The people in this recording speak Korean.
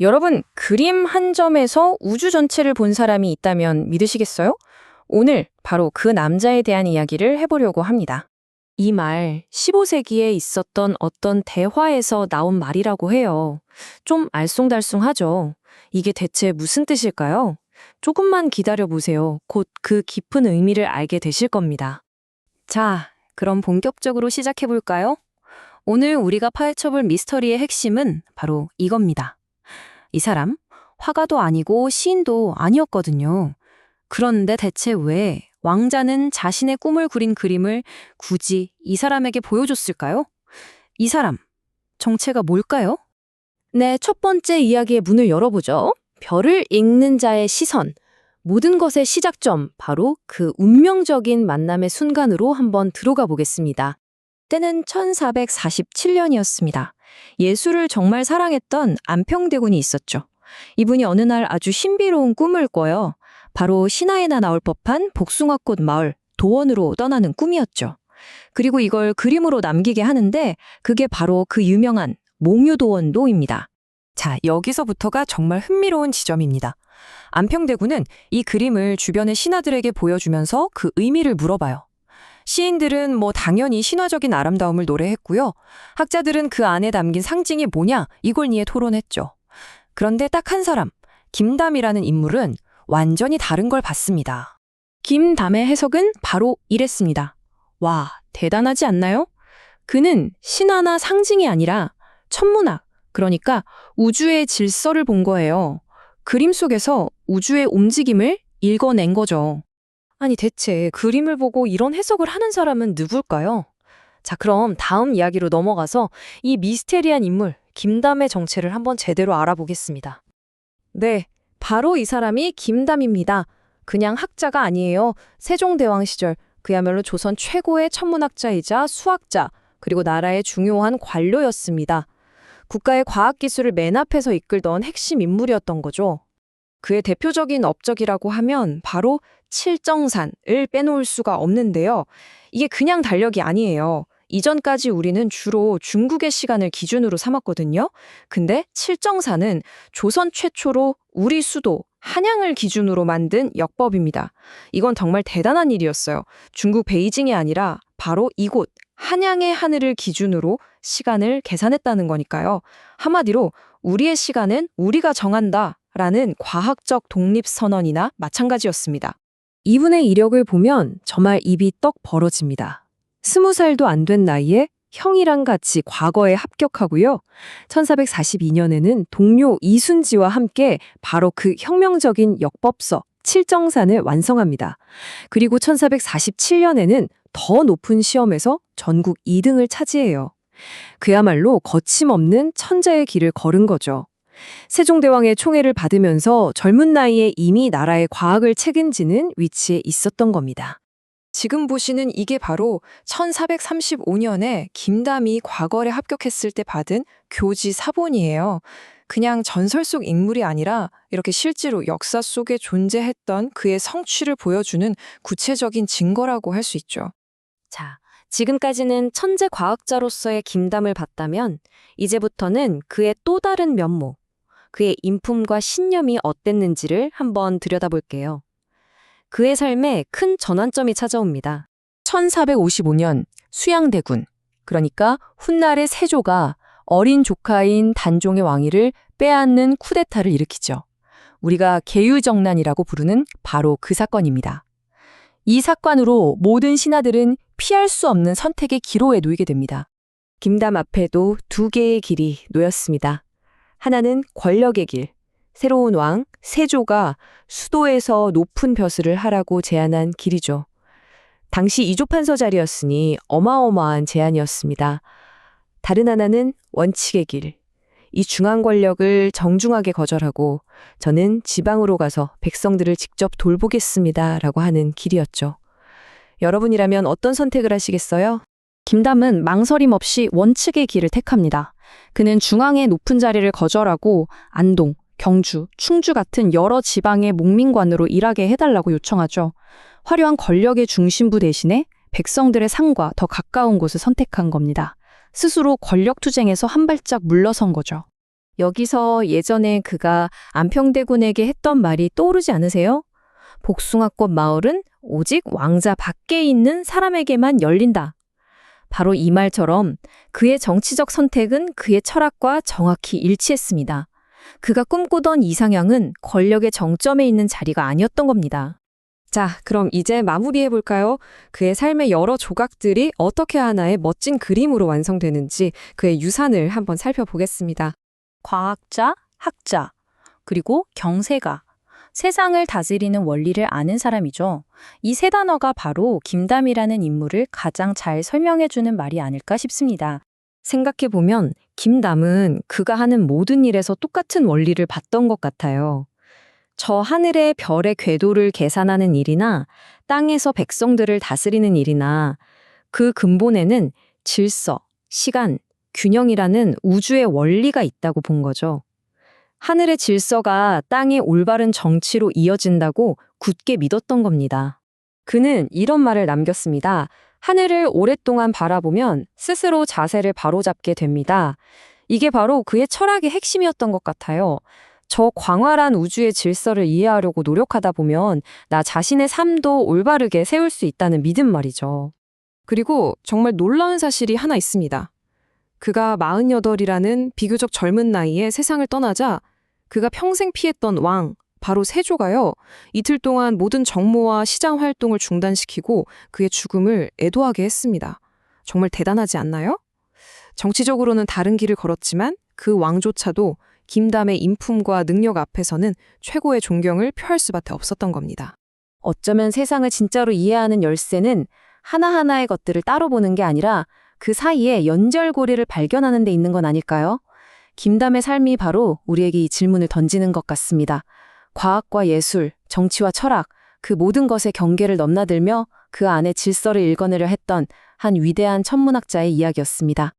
여러분, 그림 한 점에서 우주 전체를 본 사람이 있다면 믿으시겠어요? 오늘 바로 그 남자에 대한 이야기를 해보려고 합니다. 이 말, 15세기에 있었던 어떤 대화에서 나온 말이라고 해요. 좀 알쏭달쏭하죠. 이게 대체 무슨 뜻일까요? 조금만 기다려보세요. 곧 그 깊은 의미를 알게 되실 겁니다. 자, 그럼 본격적으로 시작해볼까요? 오늘 우리가 파헤쳐볼 미스터리의 핵심은 바로 이겁니다. 이 사람, 화가도 아니고 시인도 아니었거든요. 그런데 대체 왜 왕자는 자신의 꿈을 그린 그림을 굳이 이 사람에게 보여줬을까요? 이 사람, 정체가 뭘까요? 네, 첫 번째 이야기의 문을 열어보죠. 별을 읽는 자의 시선. 모든 것의 시작점, 바로 그 운명적인 만남의 순간으로 한번 들어가 보겠습니다. 때는 1447년이었습니다. 예술을 정말 사랑했던 안평대군이 있었죠. 이분이 어느 날 아주 신비로운 꿈을 꿔요. 바로 신화에나 나올 법한 복숭아꽃 마을 도원으로 떠나는 꿈이었죠. 그리고 이걸 그림으로 남기게 하는데 그게 바로 그 유명한 몽유도원도입니다. 자, 여기서부터가 정말 흥미로운 지점입니다. 안평대군은 이 그림을 주변의 신하들에게 보여주면서 그 의미를 물어봐요. 시인들은 당연히 신화적인 아름다움을 노래했고요. 학자들은 그 안에 담긴 상징이 뭐냐 이걸 니에 토론했죠. 그런데 딱 한 사람, 김담이라는 인물은 완전히 다른 걸 봤습니다. 김담의 해석은 바로 이랬습니다. 와, 대단하지 않나요? 그는 신화나 상징이 아니라 천문학, 그러니까 우주의 질서를 본 거예요. 그림 속에서 우주의 움직임을 읽어낸 거죠. 아니 대체 그림을 보고 이런 해석을 하는 사람은 누굴까요? 자, 그럼 다음 이야기로 넘어가서 이 미스테리한 인물 김담의 정체를 한번 제대로 알아보겠습니다. 네, 바로 이 사람이 김담입니다. 그냥 학자가 아니에요. 세종대왕 시절 그야말로 조선 최고의 천문학자이자 수학자, 그리고 나라의 중요한 관료였습니다. 국가의 과학기술을 맨 앞에서 이끌던 핵심 인물이었던 거죠. 그의 대표적인 업적이라고 하면 바로 칠정산을 빼놓을 수가 없는데요. 이게 그냥 달력이 아니에요. 이전까지 우리는 주로 중국의 시간을 기준으로 삼았거든요. 근데 칠정산은 조선 최초로 우리 수도 한양을 기준으로 만든 역법입니다. 이건 정말 대단한 일이었어요. 중국 베이징이 아니라 바로 이곳 한양의 하늘을 기준으로 시간을 계산했다는 거니까요. 한마디로 우리의 시간은 우리가 정한다 라는 과학적 독립선언이나 마찬가지였습니다. 이분의 이력을 보면 정말 입이 떡 벌어집니다. 20살도 안 된 나이에 형이랑 같이 과거에 합격하고요. 1442년에는 동료 이순지와 함께 바로 그 혁명적인 역법서 칠정산을 완성합니다. 그리고 1447년에는 더 높은 시험에서 전국 2등을 차지해요. 그야말로 거침없는 천재의 길을 걸은 거죠. 세종대왕의 총애를 받으면서 젊은 나이에 이미 나라의 과학을 책임지는 위치에 있었던 겁니다. 지금 보시는 이게 바로 1435년에 김담이 과거에 합격했을 때 받은 교지 사본이에요. 그냥 전설 속 인물이 아니라 이렇게 실제로 역사 속에 존재했던 그의 성취를 보여주는 구체적인 증거라고 할 수 있죠. 자, 지금까지는 천재 과학자로서의 김담을 봤다면 이제부터는 그의 또 다른 면모, 그의 인품과 신념이 어땠는지를 한번 들여다볼게요. 그의 삶에 큰 전환점이 찾아옵니다. 1455년 수양대군, 그러니까 훗날의 세조가 어린 조카인 단종의 왕위를 빼앗는 쿠데타를 일으키죠. 우리가 계유정난이라고 부르는 바로 그 사건입니다. 이 사건으로 모든 신하들은 피할 수 없는 선택의 기로에 놓이게 됩니다. 김담 앞에도 두 개의 길이 놓였습니다. 하나는 권력의 길, 새로운 왕, 세조가 수도에서 높은 벼슬을 하라고 제안한 길이죠. 당시 이조판서 자리였으니 어마어마한 제안이었습니다. 다른 하나는 원칙의 길, 이 중앙 권력을 정중하게 거절하고 저는 지방으로 가서 백성들을 직접 돌보겠습니다 라고 하는 길이었죠. 여러분이라면 어떤 선택을 하시겠어요? 김담은 망설임 없이 원칙의 길을 택합니다. 그는 중앙의 높은 자리를 거절하고 안동, 경주, 충주 같은 여러 지방의 목민관으로 일하게 해달라고 요청하죠. 화려한 권력의 중심부 대신에 백성들의 삶과 더 가까운 곳을 선택한 겁니다. 스스로 권력 투쟁에서 한 발짝 물러선 거죠. 여기서 예전에 그가 안평대군에게 했던 말이 떠오르지 않으세요? 복숭아꽃 마을은 오직 왕자 밖에 있는 사람에게만 열린다. 바로 이 말처럼 그의 정치적 선택은 그의 철학과 정확히 일치했습니다. 그가 꿈꾸던 이상향은 권력의 정점에 있는 자리가 아니었던 겁니다. 자, 그럼 이제 마무리해볼까요? 그의 삶의 여러 조각들이 어떻게 하나의 멋진 그림으로 완성되는지 그의 유산을 한번 살펴보겠습니다. 과학자, 학자, 그리고 경세가. 세상을 다스리는 원리를 아는 사람이죠. 이 세 단어가 바로 김담이라는 인물을 가장 잘 설명해주는 말이 아닐까 싶습니다. 생각해보면 김담은 그가 하는 모든 일에서 똑같은 원리를 봤던 것 같아요. 저 하늘의 별의 궤도를 계산하는 일이나 땅에서 백성들을 다스리는 일이나 그 근본에는 질서, 시간, 균형이라는 우주의 원리가 있다고 본 거죠. 하늘의 질서가 땅의 올바른 정치로 이어진다고 굳게 믿었던 겁니다. 그는 이런 말을 남겼습니다. 하늘을 오랫동안 바라보면 스스로 자세를 바로잡게 됩니다. 이게 바로 그의 철학의 핵심이었던 것 같아요. 저 광활한 우주의 질서를 이해하려고 노력하다 보면 나 자신의 삶도 올바르게 세울 수 있다는 믿음 말이죠. 그리고 정말 놀라운 사실이 하나 있습니다. 그가 48이라는 비교적 젊은 나이에 세상을 떠나자 그가 평생 피했던 왕, 바로 세조가요, 이틀 동안 모든 정모와 시장 활동을 중단시키고 그의 죽음을 애도하게 했습니다. 정말 대단하지 않나요? 정치적으로는 다른 길을 걸었지만 그 왕조차도 김담의 인품과 능력 앞에서는 최고의 존경을 표할 수밖에 없었던 겁니다. 어쩌면 세상을 진짜로 이해하는 열쇠는 하나하나의 것들을 따로 보는 게 아니라 그 사이에 연결고리를 발견하는 데 있는 건 아닐까요? 김담의 삶이 바로 우리에게 이 질문을 던지는 것 같습니다. 과학과 예술, 정치와 철학, 그 모든 것의 경계를 넘나들며 그 안에 질서를 읽어내려 했던 한 위대한 천문학자의 이야기였습니다.